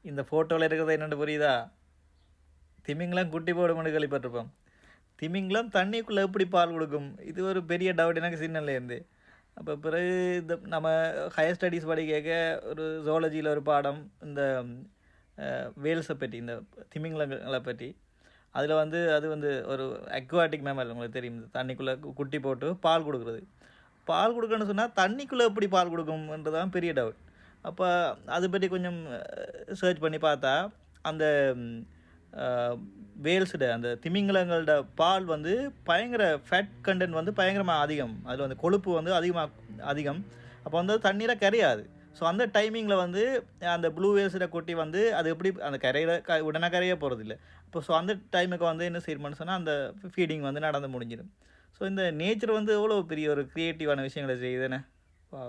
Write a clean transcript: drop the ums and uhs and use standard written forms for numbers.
இந்த ஃபோட்டோவில் இருக்கிறது என்னென்னு புரியுதா? திமிங்கலம் குட்டி போடும்னு கேள்விப்பட்டிருப்போம். திமிங்கலம் தண்ணிக்குள்ளே எப்படி பால் கொடுக்கும்? இது ஒரு பெரிய டவுட் எனக்கு சின்னலேருந்து. அப்போ பிறகு இந்த நம்ம ஹையர் ஸ்டடீஸ் படிக்க ஒரு ஜுவாலஜியில் ஒரு பாடம் இந்த வேல்ஸை பற்றி, இந்த திமிங்கலங்களை பற்றி. அதில் வந்து அது வந்து ஒரு அக்வாட்டிக் மேமல், உங்களுக்கு தெரியும், தண்ணிக்குள்ளே குட்டி போட்டு பால் கொடுக்குறது. பால் கொடுக்கணும்னு சொன்னால் தண்ணிக்குள்ளே எப்படி பால் கொடுக்கும்ன்றதான் பெரிய டவுட். அப்போ அதை பற்றி கொஞ்சம் சர்ச் பண்ணி பார்த்தா அந்த வேல்ஸோட அந்த திமிங்கலங்களோட பால் வந்து பயங்கர ஃபேட் கண்டென்ட் வந்து பயங்கரமாக அதிகம். அதில் வந்து கொழுப்பு வந்து அதிகம். அப்போ வந்து தண்ணீரை கரையாது. ஸோ அந்த டைமிங்கில் வந்து அந்த ப்ளூ வேல்ஸோட குட்டி வந்து அது எப்படி அந்த உடனே கரைய போகிறதில்ல. இப்போ ஸோ அந்த டைமுக்கு வந்து என்ன செய்யணும்னு சொன்னால் அந்த ஃபீடிங் வந்து நடந்து முடிஞ்சிடும். ஸோ இந்த நேச்சர் வந்து எவ்வளோ பெரிய ஒரு க்ரியேட்டிவான விஷயங்களை செய்யுதுன்னு. வா.